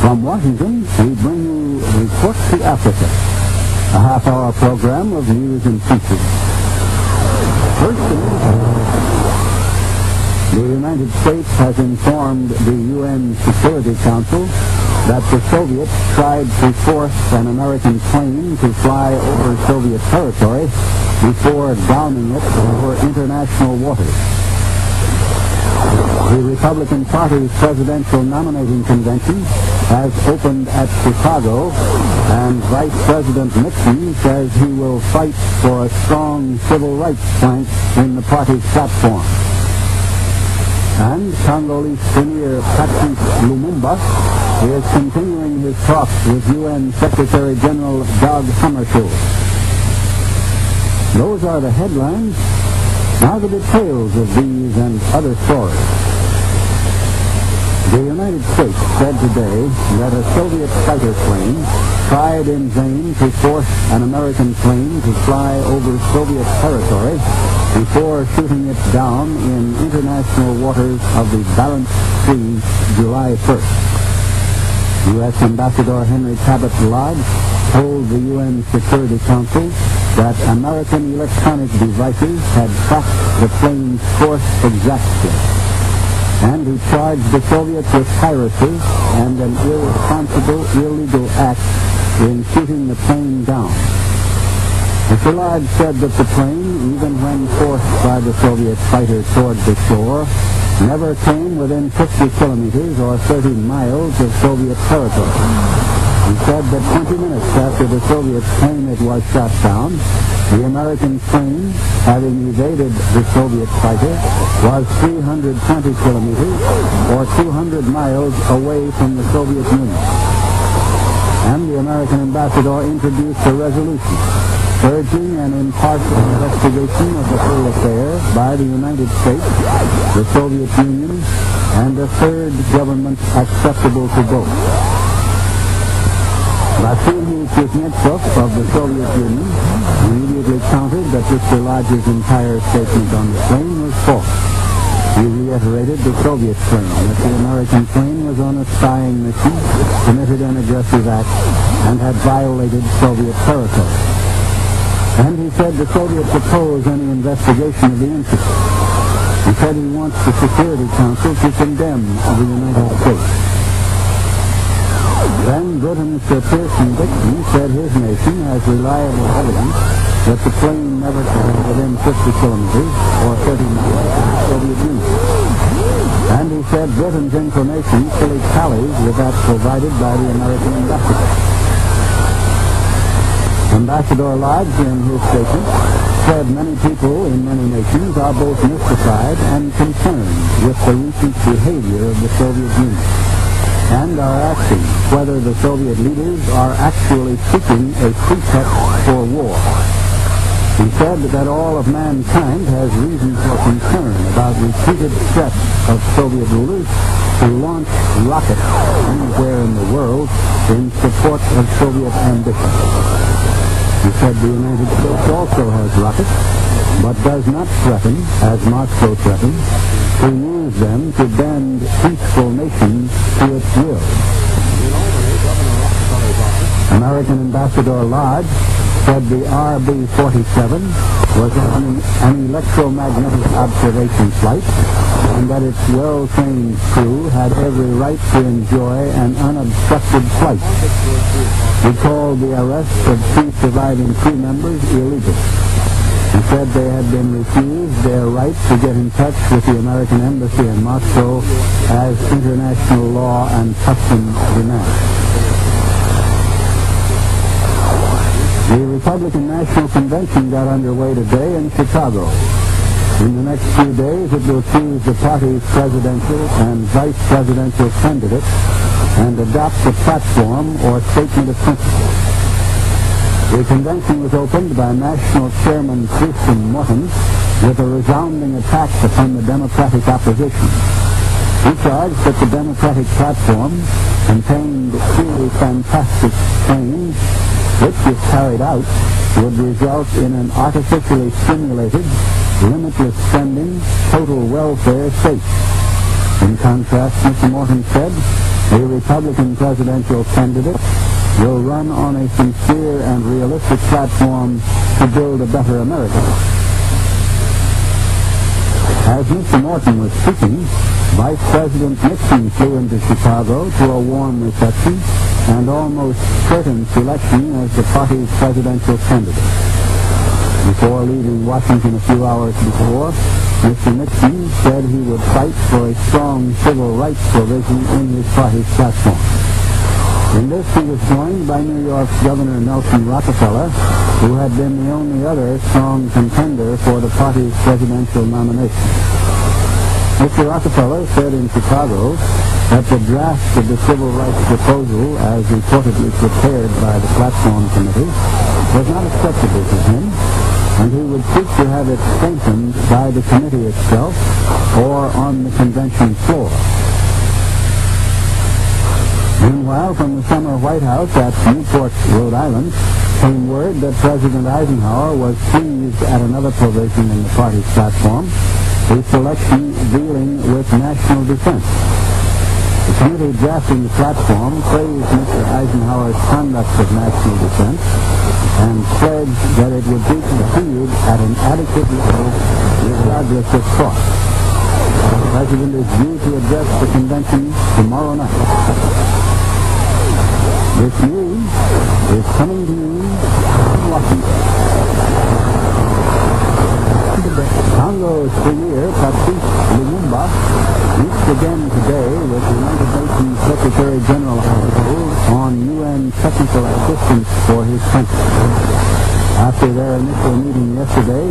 From Washington, we bring you Report to Africa, a half-hour program of news and features. First, the United States has informed the UN Security Council that the Soviets tried to force an American plane to fly over Soviet territory before downing it over international waters. The Republican Party's presidential nominating convention has opened at Chicago, and Vice President Nixon says he will fight for a strong civil rights plank in the party's platform. And Congolese Premier Patrice Lumumba is continuing his talks with UN Secretary General Dag Hammarskjöld. Those are the headlines. Now the details of these and other stories. The United States said today that a Soviet fighter plane tried in vain to force an American plane to fly over Soviet territory before shooting it down in international waters of the Barents Sea July 1st. U.S. Ambassador Henry Cabot Lodge told the UN Security Council that American electronic devices had tracked the plane's course exactly. And he charged the Soviets with piracy and an irresponsible, illegal act in shooting the plane down. Mr. Lodge said that the plane, even when forced by the Soviet fighter toward the shore, never came within 50 kilometers or 30 miles of Soviet territory. He said that 20 minutes after the Soviet plane it was shot down, the American plane, having evaded the Soviet fighter, was 320 kilometers or 200 miles away from the Soviet Union. And the American ambassador introduced a resolution urging an impartial investigation of the whole affair by the United States, the Soviet Union, and a third government acceptable to both. Vasily Kuznetsov of the Soviet Union immediately countered that Mr. Lodge's entire statement on the plane was false. He reiterated the Soviet claim that the American plane was on a spying mission, committed an aggressive act, and had violated Soviet territory. And he said the Soviets oppose any investigation of the incident. He said he wants the Security Council to condemn the United States. Then Britain's Sir Pearson Dixon said his nation has reliable evidence that the plane never came within 50 kilometers or 30 miles of the Soviet Union. And he said Britain's information fully tallies with that provided by the American ambassador. Ambassador Lodge, in his statement, said many people in many nations are both mystified and concerned with the recent behavior of the Soviet Union, and are asking whether the Soviet leaders are actually seeking a pretext for war. He said that all of mankind has reason for concern about repeated threats of Soviet rulers to launch rockets anywhere in the world in support of Soviet ambition. He said the United States also has rockets, but does not threaten, as Moscow threatens, to use them to bend peaceful nations to its will. American Ambassador Lodge said the RB-47 was an electromagnetic observation flight, and that its well-trained crew had every right to enjoy an unobstructed flight. He called the arrest of 2 surviving crew members illegal. He said they had been refused their right to get in touch with the American embassy in Moscow as international law and custom demand. The Republican National Convention got underway today in Chicago. In the next few days, it will choose the party's presidential and vice presidential candidates and adopt a platform or statement of principles. The convention was opened by National Chairman Christian Morton with a resounding attack upon the Democratic opposition. He charged that the Democratic platform contained truly fantastic claims which, if carried out, would result in an artificially stimulated, limitless spending, total welfare state. In contrast, Mr. Morton said, The Republican presidential candidate will run on a sincere and realistic platform to build a better America. As Mr. Morton was speaking, Vice President Nixon flew into Chicago to a warm reception and almost certain selection as the party's presidential candidate. Before leaving Washington a few hours before, Mr. Nixon said he would fight for a strong civil rights provision in his party's platform. In this, he was joined by New York's Governor Nelson Rockefeller, who had been the only other strong contender for the party's presidential nomination. Mr. Rockefeller said in Chicago that the draft of the civil rights proposal, as reportedly prepared by the platform committee, was not acceptable to him, and he would seek to have it strengthened by the committee itself or on the convention floor. Meanwhile, from the summer White House at Newport, Rhode Island, came word that President Eisenhower was pleased at another provision in the party's platform, a selection dealing with national defense. The committee drafting the platform praised Mr. Eisenhower's conduct of national defense and pledged that it would be continued at an adequate level regardless of cost. The President is due to address the convention tomorrow night. This news is coming to you from Washington. Congo's Premier, Patrice Lumumba, meets again today with United Nations Secretary General on UN technical assistance for his country. After their initial meeting yesterday,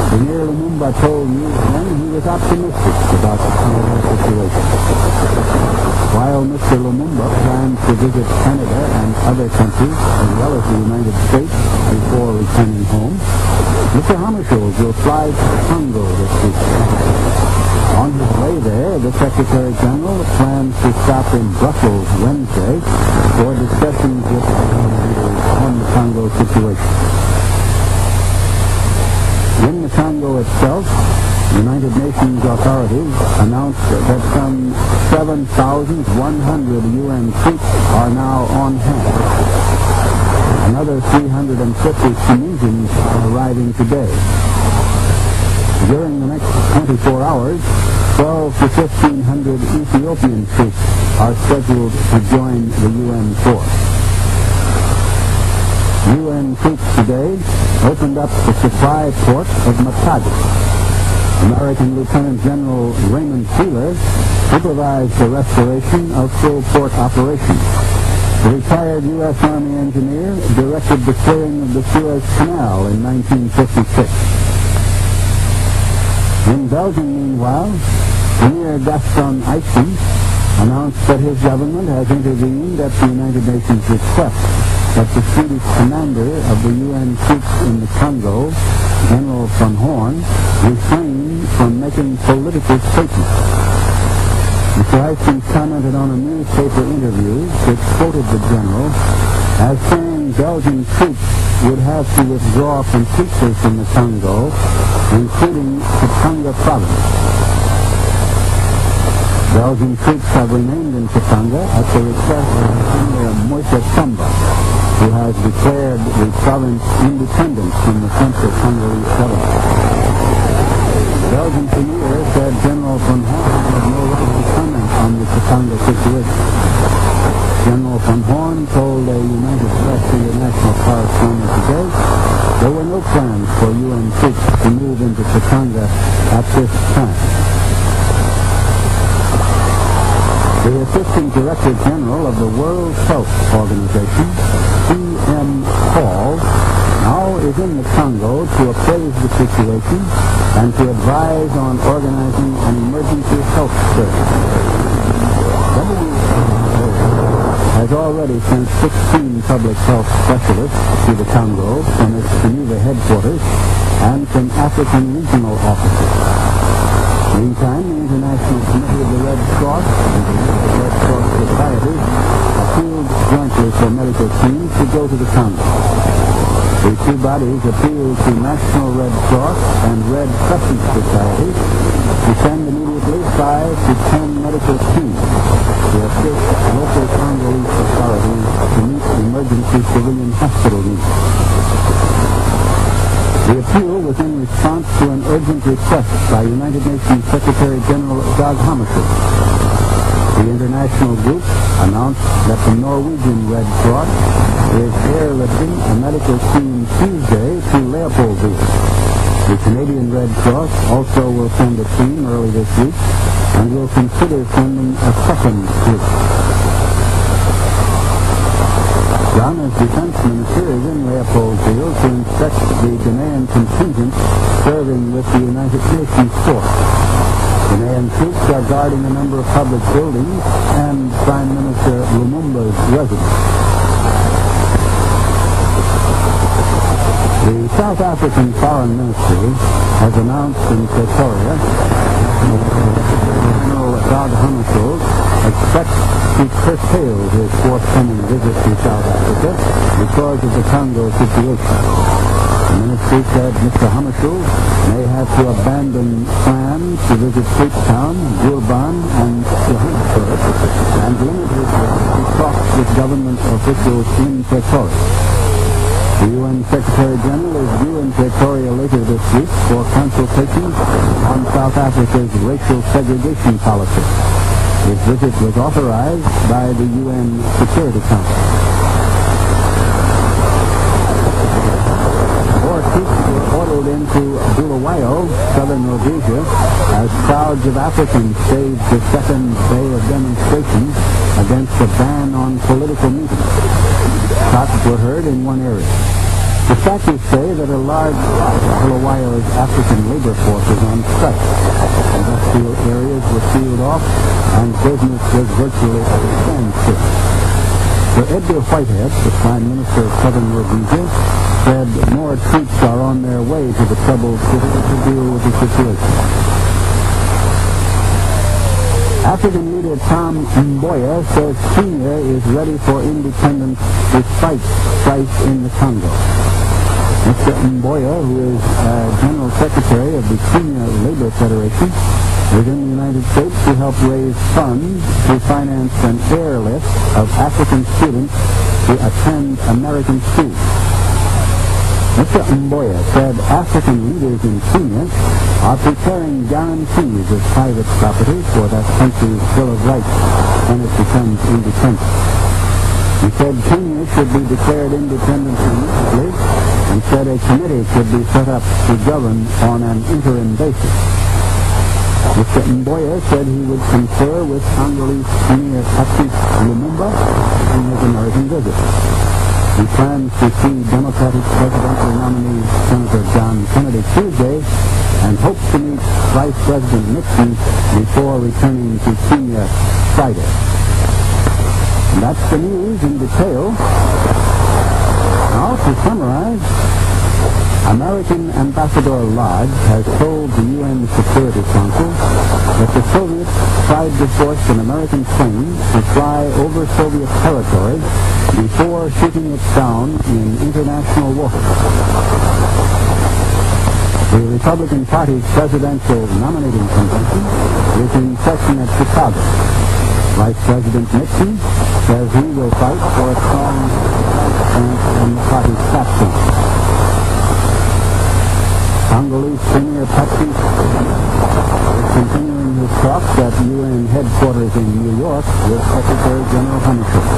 Premier Lumumba told newsmen he was optimistic about the Congo situation. While Mr. Lumumba plans to visit Canada and other countries, as well as the United States, before returning home, Mr. Hammarskjöld will fly to Congo this week. On his way there, the Secretary General plans to stop in Brussels Wednesday for discussions with leaders on the Congo situation. In the Congo itself, United Nations authorities announced that some 7,100 UN troops are now on hand. Another 350 Tunisians are arriving today. During the next 24 hours, 12 to 1,500 Ethiopian troops are scheduled to join the UN force. UN troops today opened up the supply port of Matadi. American Lieutenant General Raymond Wheeler supervised the restoration of full port operations. The retired U.S. Army engineer directed the clearing of the Suez Canal in 1956. In Belgium, meanwhile, Premier Gaston Eissen announced that his government has intervened at the United Nations request that the Swedish commander of the UN troops in the Congo, General von Horn, refrain from making political statements. Mr. Eissen commented on a newspaper interview which quoted the general as saying Belgian troops would have to withdraw completely from the Congo, including Katanga province. Belgian troops have remained in Katanga at the request of Premier Moise Tshomba, who has declared the province independent from the central Congolese government. The Belgian premier said General von Horn had no right to comment on the Katanga situation. General von Horn told a United Press international correspondent today there were no plans for UN troops to move into Katanga at this time. The Assistant Director General of the World Health Organization, C.M. Paul, now is in the Congo to appraise the situation and to advise on organizing an emergency health service. WHO has already sent 16 public health specialists to the Congo from its Geneva headquarters and from African regional offices. Meantime, the International Committee of the Red Cross and the Red Cross Society appealed jointly for medical teams to go to the Congo. The two bodies appealed to National Red Cross and Red Crescent Society to send immediately 5 to 10 medical teams to assist local Congolese authorities to meet emergency civilian hospital needs. The appeal was in response to an urgent request by United Nations Secretary General Dag Hammarskjöld. The international group announced that the Norwegian Red Cross is airlifting a medical team Tuesday to Leopoldville. The Canadian Red Cross also will send a team early this week and will consider sending a second group. Ghana's defense minister is in Leopoldville to inspect the Ghanaian contingent serving with the United Nations force. Ghanaian troops are guarding a number of public buildings and Prime Minister Lumumba's residence. The South African Foreign Ministry has announced in Pretoria General Dag Hammarskjöld expects to curtail his forthcoming visit to South Africa because of the Congo situation. The ministry said Mr. Hammarskjöld may have to abandon plans to visit Cape Town, Durban, and Johannesburg and limit his visit to talks with government officials in Pretoria. The UN Secretary General is due in Pretoria later this week for consultations on South Africa's racial segregation policy. His visit was authorized by the UN Security Council. More troops were ordered into Bulawayo, southern Rhodesia, as crowds of Africans staged the second day of demonstrations against a ban on political meetings. Shots were heard in one area. Dispatchers say that a large part of Bulawayo's African labor force is on strike. Industrial areas were sealed off, and business was virtually at a standstill. Sir Edgar Whitehead, the Prime Minister of Southern Rhodesia, said more troops are on their way to the troubled city to deal with the situation. African leader Tom Mboya says Kenya is ready for independence despite strife in the Congo. Mr. Mboya, who is General Secretary of the Kenya Labor Federation, is in the United States to help raise funds to finance an airlift of African students to attend American schools. Mr. Mboya said African leaders in Kenya are preparing guarantees of private property for that country's Bill of Rights when it becomes independent. He said Kenya should be declared independent immediately and said a committee should be set up to govern on an interim basis. Mr. Mboya said he would confer with Congolese Premier Patrice Lumumba in his American visit. He plans to see Democratic presidential nominee Senator John Kennedy Tuesday and hopes to meet Vice President Nixon before returning to Kenya Friday. And that's the news in detail. Now, to summarize, American Ambassador Lodge has told the UN Security Council that the Soviets tried to force an American plane to fly over Soviet territory before shooting it down in international waters. The Republican Party's presidential nominating convention is in session at Chicago. Vice President Nixon says he will fight for a strong stance on the party's platform. Congolese Premier Patrice is continuing his talks at UN headquarters in New York with Secretary General Hammarskjöld.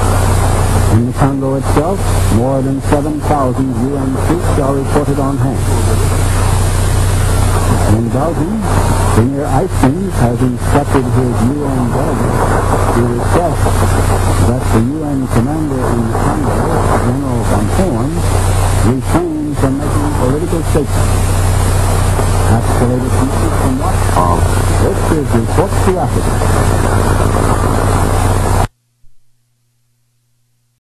In the Congo itself, more than 7,000 UN troops are reported on hand. In Belgium, Premier Eystens has instructed his UN delegate to request that the UN commander in Congo, General Van Horn, refrain from making political statements. That's the latest news from Washington. This is Report to Africa.